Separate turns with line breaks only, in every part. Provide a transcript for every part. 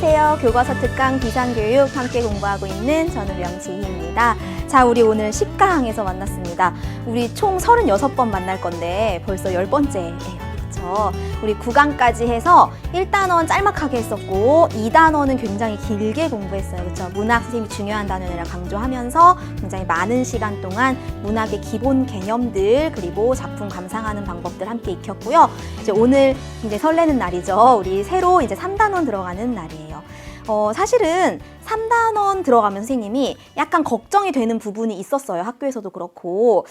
안녕하세요. 교과서 특강 비상교육 함께 공부하고 있는 저는 명지희입니다. 자, 우리 오늘 10강에서 만났습니다. 우리 총 36번 만날 건데 벌써 10번째예요. 그렇죠? 우리 9강까지 해서 1단원 짤막하게 했었고 2단원은 굉장히 길게 공부했어요. 그렇죠? 문학 선생님이 중요한 단원이라 강조하면서 굉장히 많은 시간 동안 문학의 기본 개념들 그리고 작품 감상하는 방법들 함께 익혔고요. 이제 오늘 굉장히 설레는 날이죠. 우리 새로 이제 3단원 들어가는 날이에요. 사실은 3단원 들어가면 선생님이 약간 걱정이 되는 부분이 있었어요. 학교에서도 그렇고.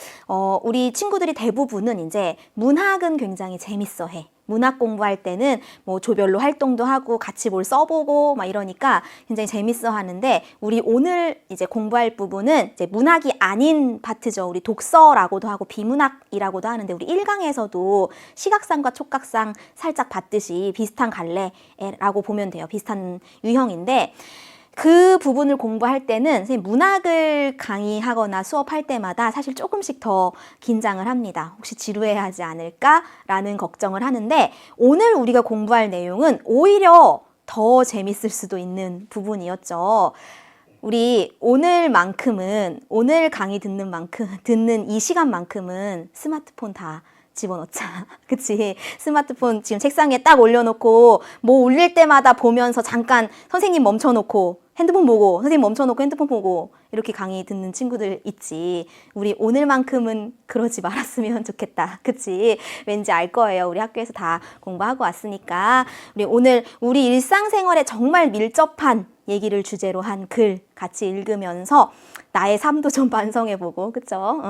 우리 친구들이 대부분은 이제 문학은 굉장히 재밌어 해. 문학 공부할 때는 뭐 조별로 활동도 하고 같이 뭘 써보고 막 이러니까 굉장히 재밌어 하는데 우리 오늘 이제 공부할 부분은 이제 문학이 아닌 파트죠. 우리 독서라고도 하고 비문학이라고도 하는데 우리 1강에서도 시각상과 촉각상 살짝 봤듯이 비슷한 갈래라고 보면 돼요. 비슷한 유형인데 그 부분을 공부할 때는 선생님 문학을 강의하거나 수업할 때마다 사실 조금씩 더 긴장을 합니다. 혹시 지루해하지 않을까라는 걱정을 하는데 오늘 우리가 공부할 내용은 오히려 더 재밌을 수도 있는 부분이었죠. 우리 오늘만큼은 오늘 강의 듣는 이 시간만큼은 스마트폰 다 집어넣자. 그치? 스마트폰 지금 책상에 딱 올려놓고 뭐 울릴 때마다 보면서 잠깐 선생님 멈춰놓고 핸드폰 보고 선생님 멈춰놓고 핸드폰 보고 이렇게 강의 듣는 친구들 있지. 우리 오늘만큼은 그러지 말았으면 좋겠다. 그치? 왠지 알 거예요. 우리 학교에서 다 공부하고 왔으니까 우리 오늘 우리 일상생활에 정말 밀접한 얘기를 주제로 한 글 같이 읽으면서 나의 삶도 좀 반성해보고 그쵸?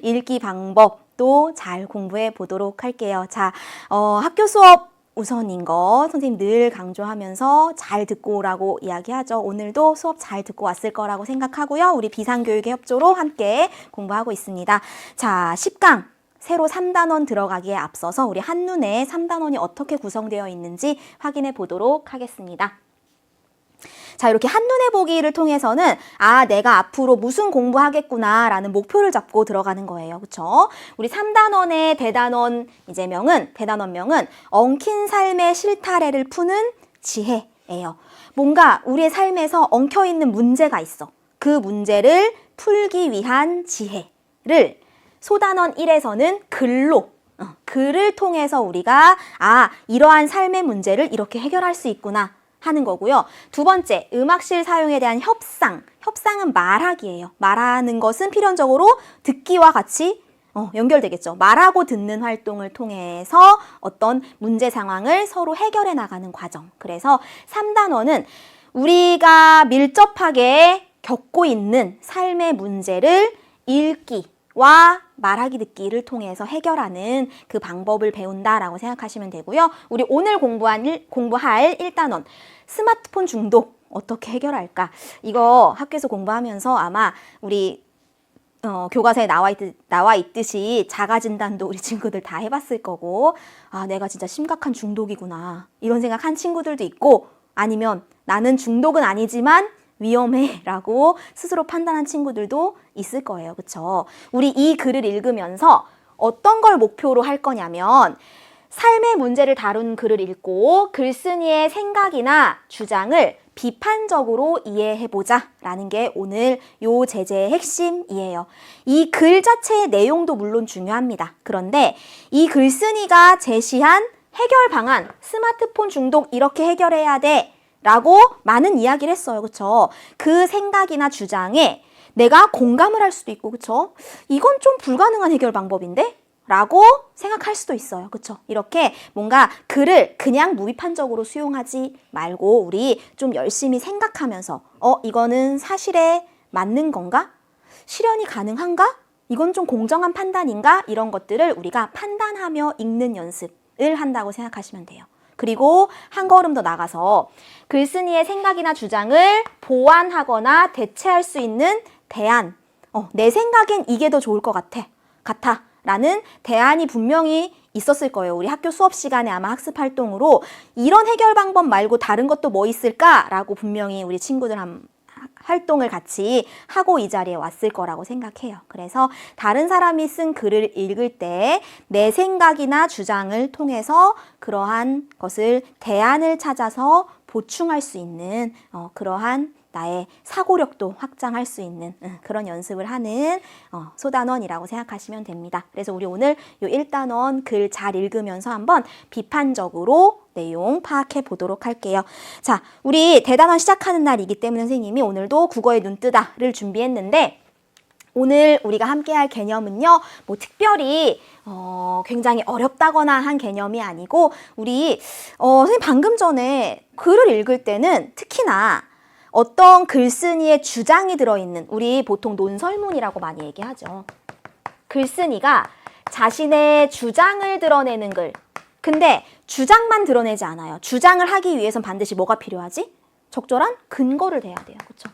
읽기 방법도 잘 공부해 보도록 할게요. 자, 학교 수업 우선인 거 선생님 늘 강조하면서 잘 듣고 오라고 이야기하죠. 오늘도 수업 잘 듣고 왔을 거라고 생각하고요. 우리 비상교육의 협조로 함께 공부하고 있습니다. 자, 10강 새로 3단원 들어가기에 앞서서 우리 한눈에 3단원이 어떻게 구성되어 있는지 확인해 보도록 하겠습니다. 자, 이렇게 한눈에 보기를 통해서는 내가 앞으로 무슨 공부하겠구나 라는 목표를 잡고 들어가는 거예요. 그렇죠? 우리 3단원의 대단원명은 엉킨 삶의 실타래를 푸는 지혜예요. 뭔가 우리의 삶에서 엉켜있는 문제가 있어. 그 문제를 풀기 위한 지혜를 소단원 1에서는 글을 통해서 우리가 이러한 삶의 문제를 이렇게 해결할 수 있구나 하는 거고요. 두 번째, 음악실 사용에 대한 협상. 협상은 말하기예요. 말하는 것은 필연적으로 듣기와 같이 연결되겠죠. 말하고 듣는 활동을 통해서 어떤 문제 상황을 서로 해결해 나가는 과정. 그래서 3단원은 우리가 밀접하게 겪고 있는 삶의 문제를 읽기와 말하기 듣기를 통해서 해결하는 그 방법을 배운다라고 생각하시면 되고요. 우리 오늘 공부할 1단원 스마트폰 중독 어떻게 해결할까? 이거 학교에서 공부하면서 아마 우리 교과서에 나와 있듯이 자가진단도 우리 친구들 다 해봤을 거고 내가 진짜 심각한 중독이구나 이런 생각한 친구들도 있고 아니면 나는 중독은 아니지만 위험해 라고 스스로 판단한 친구들도 있을 거예요. 그쵸? 우리 이 글을 읽으면서 어떤 걸 목표로 할 거냐면 삶의 문제를 다룬 글을 읽고 글쓴이의 생각이나 주장을 비판적으로 이해해보자 라는 게 오늘 요 제재의 핵심이에요. 이 글 자체의 내용도 물론 중요합니다. 그런데 이 글쓴이가 제시한 해결 방안, 스마트폰 중독 이렇게 해결해야 돼 라고 많은 이야기를 했어요. 그쵸? 그 생각이나 주장에 내가 공감을 할 수도 있고, 그쵸? 이건 좀 불가능한 해결 방법인데? 라고 생각할 수도 있어요. 그쵸? 이렇게 뭔가 글을 그냥 무비판적으로 수용하지 말고 우리 좀 열심히 생각하면서 이거는 사실에 맞는 건가? 실현이 가능한가? 이건 좀 공정한 판단인가? 이런 것들을 우리가 판단하며 읽는 연습을 한다고 생각하시면 돼요. 그리고 한 걸음 더 나가서 글쓴이의 생각이나 주장을 보완하거나 대체할 수 있는 대안, 내 생각엔 이게 더 좋을 것 같아 라는 대안이 분명히 있었을 거예요. 우리 학교 수업 시간에 아마 학습 활동으로 이런 해결 방법 말고 다른 것도 뭐 있을까라고 분명히 우리 친구들 활동을 같이 하고 이 자리에 왔을 거라고 생각해요. 그래서 다른 사람이 쓴 글을 읽을 때 내 생각이나 주장을 통해서 그러한 것을 대안을 찾아서 보충할 수 있는 그러한 나의 사고력도 확장할 수 있는 그런 연습을 하는 소단원이라고 생각하시면 됩니다. 그래서 우리 오늘 요 1단원 글 잘 읽으면서 한번 비판적으로 내용 파악해 보도록 할게요. 자, 우리 대단원 시작하는 날이기 때문에 선생님이 오늘도 국어의 눈뜨다를 준비했는데 오늘 우리가 함께 할 개념은요, 뭐 특별히 굉장히 어렵다거나 한 개념이 아니고 우리 선생님 방금 전에 글을 읽을 때는 특히나 어떤 글쓴이의 주장이 들어있는, 우리 보통 논설문이라고 많이 얘기하죠. 글쓴이가 자신의 주장을 드러내는 글. 근데 주장만 드러내지 않아요. 주장을 하기 위해선 반드시 뭐가 필요하지? 적절한 근거를 대야 돼요. 그렇죠?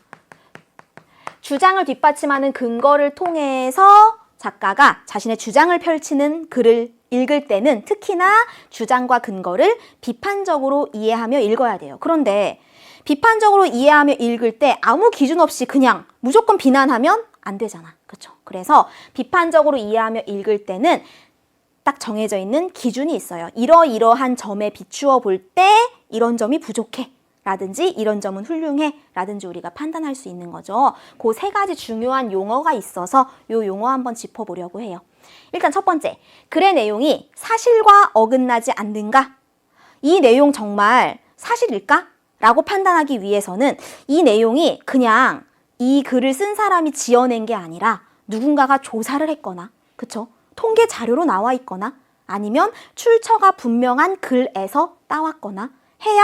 주장을 뒷받침하는 근거를 통해서 작가가 자신의 주장을 펼치는 글을 읽을 때는 특히나 주장과 근거를 비판적으로 이해하며 읽어야 돼요. 그런데 비판적으로 이해하며 읽을 때 아무 기준 없이 그냥 무조건 비난하면 안 되잖아. 그렇죠? 그래서 비판적으로 이해하며 읽을 때는 딱 정해져 있는 기준이 있어요. 이러이러한 점에 비추어 볼 때 이런 점이 부족해 라든지 이런 점은 훌륭해 라든지 우리가 판단할 수 있는 거죠. 그 세 가지 중요한 용어가 있어서 이 용어 한번 짚어보려고 해요. 일단 첫 번째, 글의 내용이 사실과 어긋나지 않는가? 이 내용 정말 사실일까? 라고 판단하기 위해서는 이 내용이 그냥 이 글을 쓴 사람이 지어낸 게 아니라 누군가가 조사를 했거나, 그쵸? 통계 자료로 나와 있거나 아니면 출처가 분명한 글에서 따왔거나 해야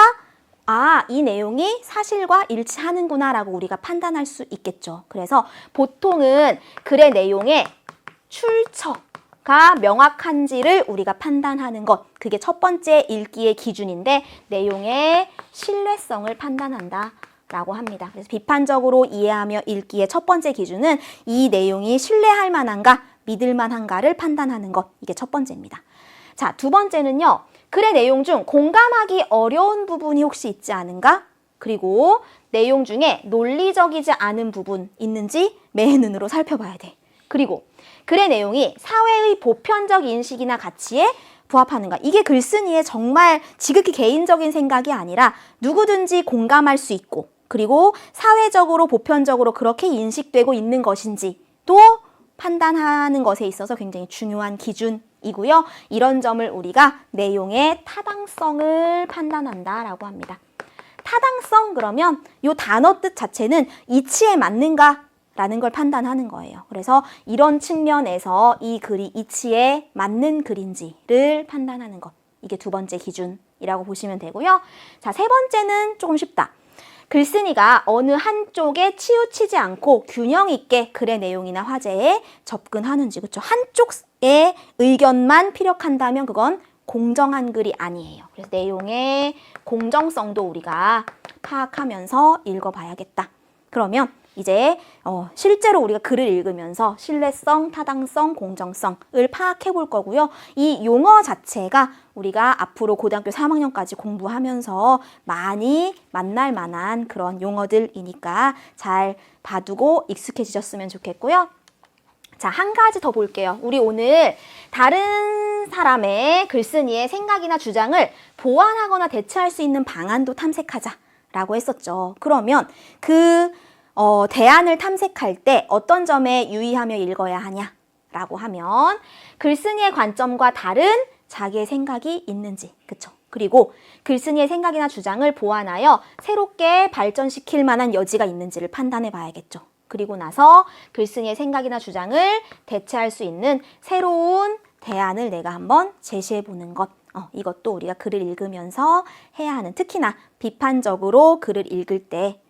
이 내용이 사실과 일치하는구나 라고 우리가 판단할 수 있겠죠. 그래서 보통은 글의 내용의 출처가 명확한지를 우리가 판단하는 것, 그게 첫 번째 읽기의 기준인데 내용의 신뢰성을 판단한다 라고 합니다. 그래서 비판적으로 이해하며 읽기의 첫 번째 기준은 이 내용이 신뢰할 만한가, 믿을 만한가를 판단하는 것, 이게 첫 번째입니다. 자, 두 번째는요, 글의 내용 중 공감하기 어려운 부분이 혹시 있지 않은가? 그리고 내용 중에 논리적이지 않은 부분 있는지 맨눈으로 살펴봐야 돼. 그리고 글의 내용이 사회의 보편적 인식이나 가치에 부합하는가? 이게 글쓴이의 정말 지극히 개인적인 생각이 아니라 누구든지 공감할 수 있고 그리고 사회적으로 보편적으로 그렇게 인식되고 있는 것인지 또 판단하는 것에 있어서 굉장히 중요한 기준이고요. 이런 점을 우리가 내용의 타당성을 판단한다라고 합니다. 타당성 그러면 이 단어 뜻 자체는 이치에 맞는가? 라는 걸 판단하는 거예요. 그래서 이런 측면에서 이 글이 이치에 맞는 글인지를 판단하는 것. 이게 두 번째 기준이라고 보시면 되고요. 자, 세 번째는 조금 쉽다. 글쓴이가 어느 한쪽에 치우치지 않고 균형 있게 글의 내용이나 화제에 접근하는지, 그렇죠? 한쪽의 의견만 피력한다면 그건 공정한 글이 아니에요. 그래서 내용의 공정성도 우리가 파악하면서 읽어봐야겠다. 그러면 이제 실제로 우리가 글을 읽으면서 신뢰성, 타당성, 공정성을 파악해 볼 거고요. 이 용어 자체가 우리가 앞으로 고등학교 3학년까지 공부하면서 많이 만날 만한 그런 용어들이니까 잘 봐두고 익숙해지셨으면 좋겠고요. 자, 한 가지 더 볼게요. 우리 오늘 다른 사람의 글쓴이의 생각이나 주장을 보완하거나 대체할 수 있는 방안도 탐색하자라고 했었죠. 그러면 그 대안을 탐색할 때 어떤 점에 유의하며 읽어야 하냐라고 하면 글쓴이의 관점과 다른 자기의 생각이 있는지, 그쵸? 그리고 글쓴이의 생각이나 주장을 보완하여 새롭게 발전시킬 만한 여지가 있는지를 판단해 봐야겠죠. 그리고 나서 글쓴이의 생각이나 주장을 대체할 수 있는 새로운 대안을 내가 한번 제시해 보는 것. 이것도 우리가 글을 읽으면서 해야 하는, 특히나 비판적으로 글을 읽을 때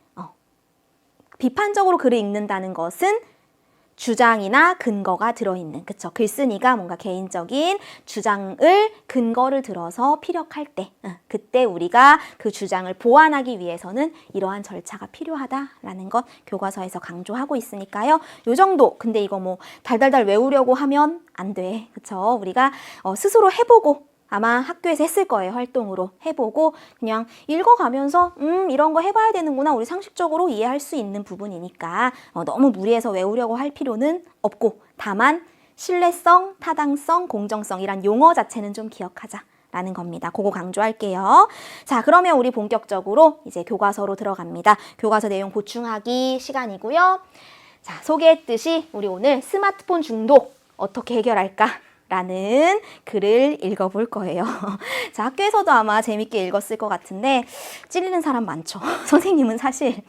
비판적으로 글을 읽는다는 것은 주장이나 근거가 들어있는, 그쵸? 글쓴이가 뭔가 개인적인 주장을, 근거를 들어서 피력할 때, 그때 우리가 그 주장을 보완하기 위해서는 이러한 절차가 필요하다라는 것 교과서에서 강조하고 있으니까요. 요 정도, 근데 이거 뭐 달달달 외우려고 하면 안 돼, 그쵸? 우리가 스스로 해보고, 아마 학교에서 했을 거예요. 활동으로 해보고 그냥 읽어가면서 이런 거 해봐야 되는구나. 우리 상식적으로 이해할 수 있는 부분이니까 너무 무리해서 외우려고 할 필요는 없고, 다만 신뢰성, 타당성, 공정성 이란 용어 자체는 좀 기억하자 라는 겁니다. 그거 강조할게요. 자, 그러면 우리 본격적으로 이제 교과서로 들어갑니다. 교과서 내용 보충하기 시간이고요. 자, 소개했듯이 우리 오늘 스마트폰 중독 어떻게 해결할까? 라는 글을 읽어볼 거예요. 자, 학교에서도 아마 재밌게 읽었을 것 같은데 찔리는 사람 많죠. 선생님은 사실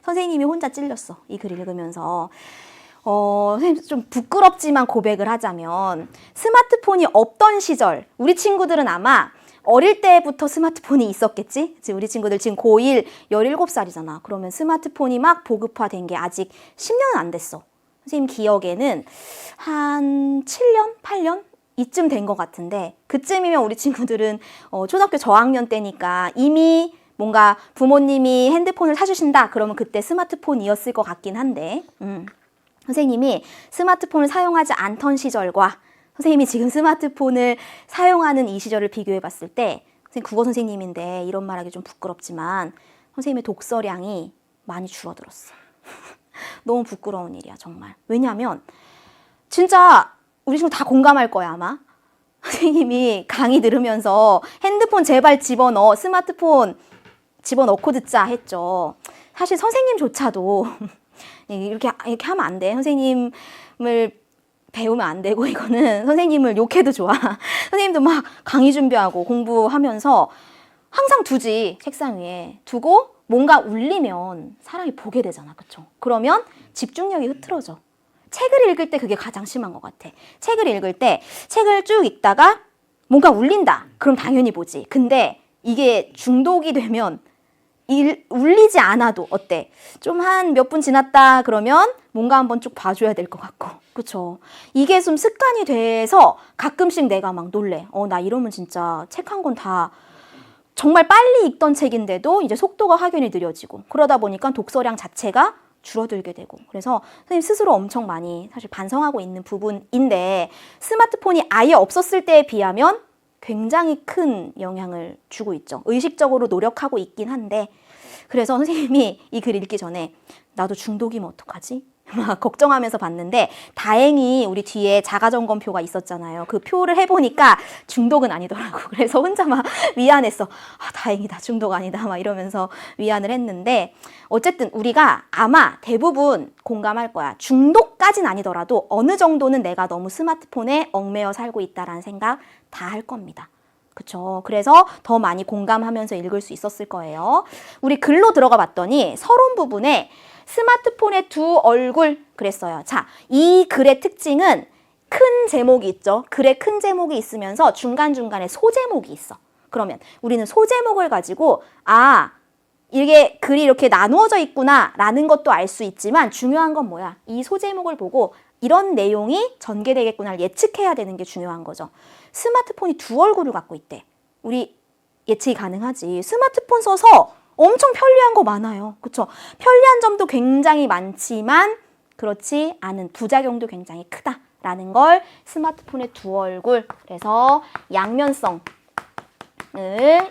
선생님이 혼자 찔렸어. 이 글 읽으면서. 선생님 좀 부끄럽지만 고백을 하자면 스마트폰이 없던 시절 우리 친구들은 아마 어릴 때부터 스마트폰이 있었겠지? 우리 친구들 지금 고1 17살이잖아. 그러면 스마트폰이 막 보급화된 게 아직 10년은 안 됐어. 선생님 기억에는 한 7년? 8년? 이쯤 된 것 같은데 그쯤이면 우리 친구들은 초등학교 저학년 때니까 이미 뭔가 부모님이 핸드폰을 사주신다 그러면 그때 스마트폰이었을 것 같긴 한데 선생님이 스마트폰을 사용하지 않던 시절과 선생님이 지금 스마트폰을 사용하는 이 시절을 비교해 봤을 때 선생님 국어 선생님인데 이런 말하기 좀 부끄럽지만 선생님의 독서량이 많이 줄어들었어. 너무 부끄러운 일이야 정말. 왜냐하면 진짜 우리 친구 다 공감할 거야 아마. 선생님이 강의 들으면서 핸드폰 제발 집어넣어 스마트폰 집어넣고 듣자 했죠. 사실 선생님조차도 이렇게 하면 안 돼. 선생님을 배우면 안 되고 이거는 선생님을 욕해도 좋아. 선생님도 막 강의 준비하고 공부하면서 항상 두지 책상 위에 두고 뭔가 울리면 사람이 보게 되잖아. 그쵸? 그러면 집중력이 흐트러져. 책을 읽을 때 그게 가장 심한 것 같아. 책을 읽을 때 책을 쭉 읽다가 뭔가 울린다. 그럼 당연히 보지. 근데 이게 중독이 되면 울리지 않아도 어때? 좀 한 몇 분 지났다 그러면 뭔가 한번 쭉 봐줘야 될 것 같고. 그쵸? 이게 좀 습관이 돼서 가끔씩 내가 막 놀래. 나 이러면 진짜 책 한 권 다 정말 빨리 읽던 책인데도 이제 속도가 확연히 느려지고 그러다 보니까 독서량 자체가 줄어들게 되고 그래서 선생님 스스로 엄청 많이 사실 반성하고 있는 부분인데 스마트폰이 아예 없었을 때에 비하면 굉장히 큰 영향을 주고 있죠. 의식적으로 노력하고 있긴 한데 그래서 선생님이 이 글 읽기 전에 나도 중독이면 어떡하지? 막 걱정하면서 봤는데 다행히 우리 뒤에 자가점검표가 있었잖아요. 그 표를 해보니까 중독은 아니더라고. 그래서 혼자 막 위안했어. 다행이다. 중독 아니다. 막 이러면서 위안을 했는데 어쨌든 우리가 아마 대부분 공감할 거야. 중독까진 아니더라도 어느 정도는 내가 너무 스마트폰에 얽매여 살고 있다라는 생각 다 할 겁니다. 그쵸? 그래서 더 많이 공감하면서 읽을 수 있었을 거예요. 우리 글로 들어가 봤더니 서론 부분에 스마트폰의 두 얼굴 그랬어요. 자, 이 글의 특징은 큰 제목이 있죠. 글에 큰 제목이 있으면서 중간중간에 소제목이 있어. 그러면 우리는 소제목을 가지고 이게 글이 이렇게 나누어져 있구나 라는 것도 알 수 있지만 중요한 건 뭐야? 이 소제목을 보고 이런 내용이 전개되겠구나를 예측해야 되는 게 중요한 거죠. 스마트폰이 두 얼굴을 갖고 있대. 우리 예측이 가능하지. 스마트폰 써서 엄청 편리한 거 많아요. 그쵸? 편리한 점도 굉장히 많지만 그렇지 않은 부작용도 굉장히 크다라는 걸 스마트폰의 두 얼굴, 그래서 양면성을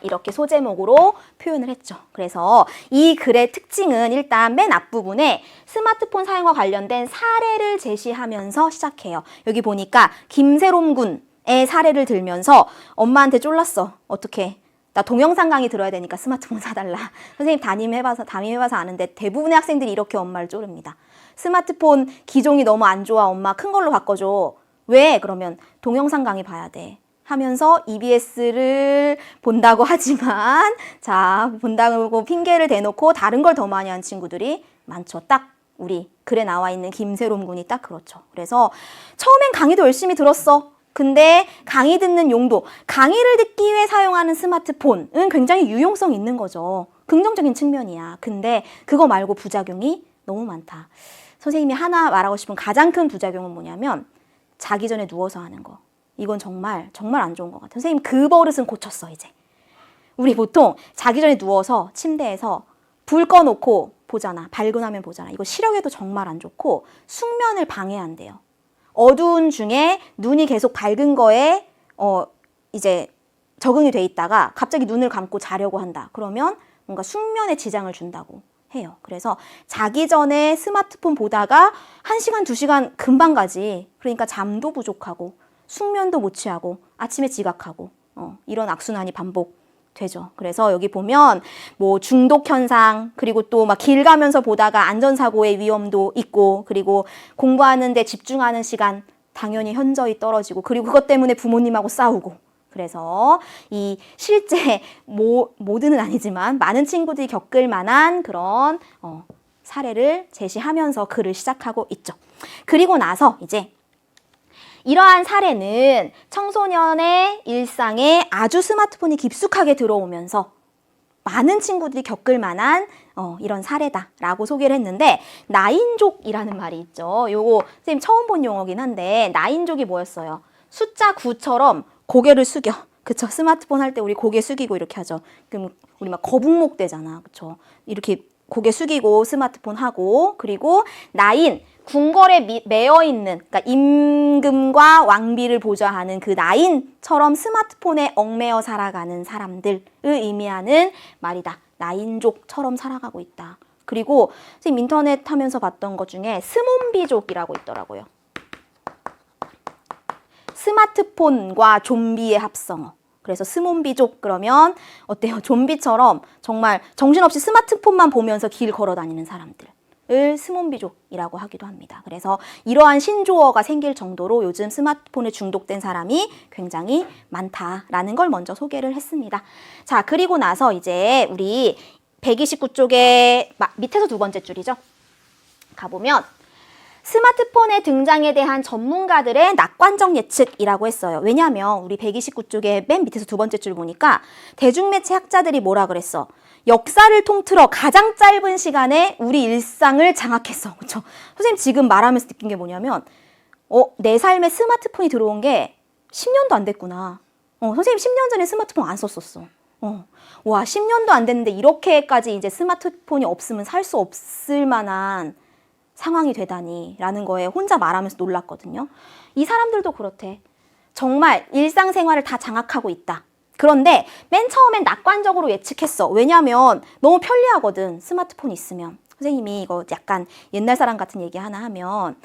이렇게 소제목으로 표현을 했죠. 그래서 이 글의 특징은 일단 맨 앞부분에 스마트폰 사용과 관련된 사례를 제시하면서 시작해요. 여기 보니까 김세롬 군의 사례를 들면서 엄마한테 쫄랐어. 어떻게? 나 동영상 강의 들어야 되니까 스마트폰 사달라. 선생님 담임해봐서 아는데 대부분의 학생들이 이렇게 엄마를 쪼릅니다. 스마트폰 기종이 너무 안 좋아. 엄마 큰 걸로 바꿔줘. 왜? 그러면 동영상 강의 봐야 돼. 하면서 EBS를 본다고 하지만 본다고 핑계를 대놓고 다른 걸 더 많이 한 친구들이 많죠. 딱 우리 글에 나와 있는 김세롬 군이 딱 그렇죠. 그래서 처음엔 강의도 열심히 들었어. 근데 강의 듣는 용도, 강의를 듣기 위해 사용하는 스마트폰은 굉장히 유용성 있는 거죠. 긍정적인 측면이야. 근데 그거 말고 부작용이 너무 많다. 선생님이 하나 말하고 싶은 가장 큰 부작용은 뭐냐면 자기 전에 누워서 하는 거. 이건 정말 안 좋은 것 같아요. 선생님 그 버릇은 고쳤어 이제. 우리 보통 자기 전에 누워서 침대에서 불 꺼놓고 보잖아. 밝은 화면 보잖아. 이거 시력에도 정말 안 좋고 숙면을 방해한대요. 어두운 중에 눈이 계속 밝은 거에 이제 적응이 돼 있다가 갑자기 눈을 감고 자려고 한다. 그러면 뭔가 숙면에 지장을 준다고 해요. 그래서 자기 전에 스마트폰 보다가 1시간, 2시간 금방 가지. 그러니까 잠도 부족하고 숙면도 못 취하고 아침에 지각하고 이런 악순환이 반복되죠. 그래서 여기 보면 뭐 중독 현상, 그리고 또 막 길 가면서 보다가 안전사고의 위험도 있고, 그리고 공부하는데 집중하는 시간 당연히 현저히 떨어지고, 그리고 그것 때문에 부모님하고 싸우고. 그래서 이 실제 모두는 아니지만 많은 친구들이 겪을 만한 그런 사례를 제시하면서 글을 시작하고 있죠. 그리고 나서 이제 이러한 사례는 청소년의 일상에 아주 스마트폰이 깊숙하게 들어오면서 많은 친구들이 겪을 만한 이런 사례다라고 소개를 했는데, 나인족이라는 말이 있죠. 요거 선생님 처음 본 용어긴 한데, 나인족이 뭐였어요? 숫자 9처럼 고개를 숙여. 그쵸? 스마트폰 할 때 우리 고개 숙이고 이렇게 하죠. 그럼 우리 막 거북목 되잖아. 그쵸? 이렇게 고개 숙이고 스마트폰 하고, 그리고 나인, 궁궐에 매여 있는, 그러니까 임금과 왕비를 보좌하는 그 나인처럼 스마트폰에 얽매여 살아가는 사람들을 의미하는 말이다. 나인족처럼 살아가고 있다. 그리고 선생님 인터넷 하면서 봤던 것 중에 스몬비족이라고 있더라고요. 스마트폰과 좀비의 합성어. 그래서 스몬비족 그러면 어때요? 좀비처럼 정말 정신없이 스마트폰만 보면서 길 걸어 다니는 사람들을 스몬비족이라고 하기도 합니다. 그래서 이러한 신조어가 생길 정도로 요즘 스마트폰에 중독된 사람이 굉장히 많다라는 걸 먼저 소개를 했습니다. 자, 그리고 나서 이제 우리 129쪽의 밑에서 두 번째 줄이죠. 가보면 스마트폰의 등장에 대한 전문가들의 낙관적 예측이라고 했어요. 왜냐하면 우리 129쪽의 맨 밑에서 두 번째 줄 보니까 대중매체 학자들이 뭐라 그랬어? 역사를 통틀어 가장 짧은 시간에 우리 일상을 장악했어. 그렇죠? 선생님 지금 말하면서 느낀 게 뭐냐면 내 삶에 스마트폰이 들어온 게 10년도 안 됐구나. 선생님 10년 전에 스마트폰 안 썼었어. 와, 10년도 안 됐는데 이렇게까지 이제 스마트폰이 없으면 살 수 없을 만한 상황이 되다니 라는 거에 혼자 말하면서 놀랐거든요. 이 사람들도 그렇대. 정말 일상생활을 다 장악하고 있다. 그런데 맨 처음엔 낙관적으로 예측했어. 왜냐하면 너무 편리하거든. 스마트폰 있으면. 선생님이 이거 약간 옛날 사람 같은 얘기 하나 하면,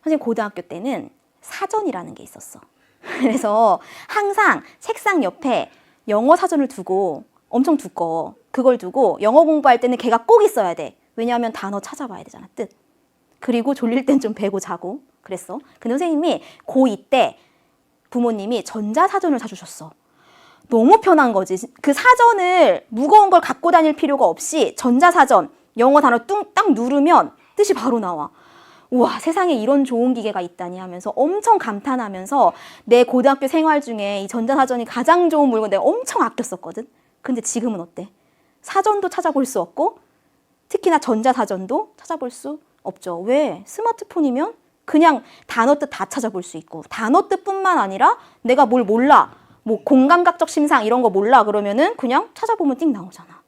선생님 고등학교 때는 사전이라는 게 있었어. 그래서 항상 책상 옆에 영어 사전을 두고, 엄청 두꺼워. 그걸 두고 영어 공부할 때는 걔가 꼭 있어야 돼. 왜냐하면 단어 찾아봐야 되잖아. 뜻. 그리고 졸릴 땐 좀 베고 자고 그랬어. 근데 선생님이 고2 때 부모님이 전자사전을 사주셨어. 너무 편한 거지. 그 사전을 무거운 걸 갖고 다닐 필요가 없이 전자사전, 영어 단어 딱 누르면 뜻이 바로 나와. 우와, 세상에 이런 좋은 기계가 있다니 하면서 엄청 감탄하면서 내 고등학교 생활 중에 이 전자사전이 가장 좋은 물건 내가 엄청 아꼈었거든. 근데 지금은 어때? 사전도 찾아볼 수 없고 특히나 전자사전도 찾아볼 수 없죠. 왜? 스마트폰이면 그냥 단어 뜻 다 찾아볼 수 있고, 단어 뜻뿐만 아니라 내가 뭘 몰라, 뭐 공감각적 심상 이런 거 몰라 그러면은 그냥 찾아보면 띵 나오잖아.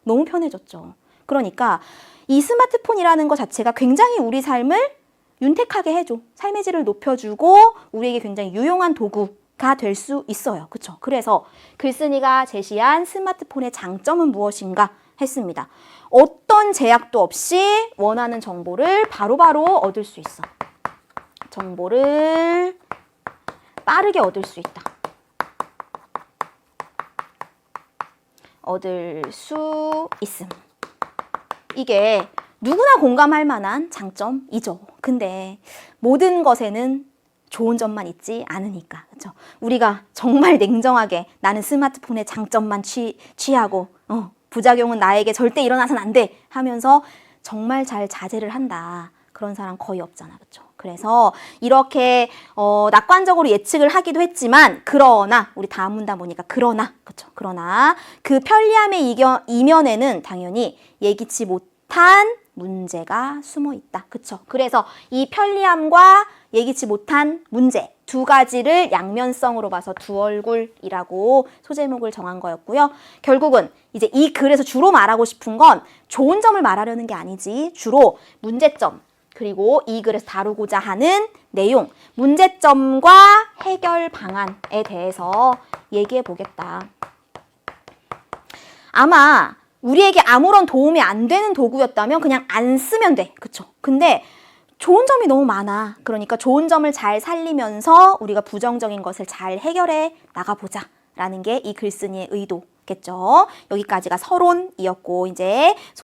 너무 편해졌죠. 그러니까 이 스마트폰이라는 것 자체가 굉장히 우리 삶을 윤택하게 해줘. 삶의 질을 높여주고 우리에게 굉장히 유용한 도구가 될 수 있어요. 그렇죠? 그래서 글쓴이가 제시한 스마트폰의 장점은 무엇인가 했습니다. 어떤 제약도 없이 원하는 정보를 바로바로 얻을 수 있어. 정보를 빠르게 얻을 수 있다. 얻을 수 있음. 이게 누구나 공감할 만한 장점이죠. 근데 모든 것에는 좋은 점만 있지 않으니까. 그렇죠? 우리가 정말 냉정하게 나는 스마트폰의 장점만 취하고 부작용은 나에게 절대 일어나선 안 돼 하면서 정말 잘 자제를 한다. 그런 사람 거의 없잖아. 그렇죠? 그래서 이렇게 낙관적으로 예측을 하기도 했지만, 그러나 우리 다음 문단 보니까 그러나, 그렇죠? 그러나 그 편리함의 이면에는 당연히 예기치 못한 문제가 숨어 있다. 그렇죠? 그래서 이 편리함과 예기치 못한 문제 두 가지를 양면성으로 봐서 두 얼굴이라고 소제목을 정한 거였고요. 결국은 이제 이 글에서 주로 말하고 싶은 건 좋은 점을 말하려는 게 아니지, 주로 문제점, 그리고 이 글에서 다루고자 하는 내용, 문제점과 해결 방안에 대해서 얘기해 보겠다. 아마 우리에게 아무런 도움이 안 되는 도구였다면 그냥 안 쓰면 돼. 그쵸? 근데 좋은 점이 너무 많아. 그러니까 좋은 점을 잘 살리면서 우리가 부정적인 것을 잘 해결해 나가보자 라는 게 이 글쓴이의 의도겠죠. 여기까지가 서론이었고 이제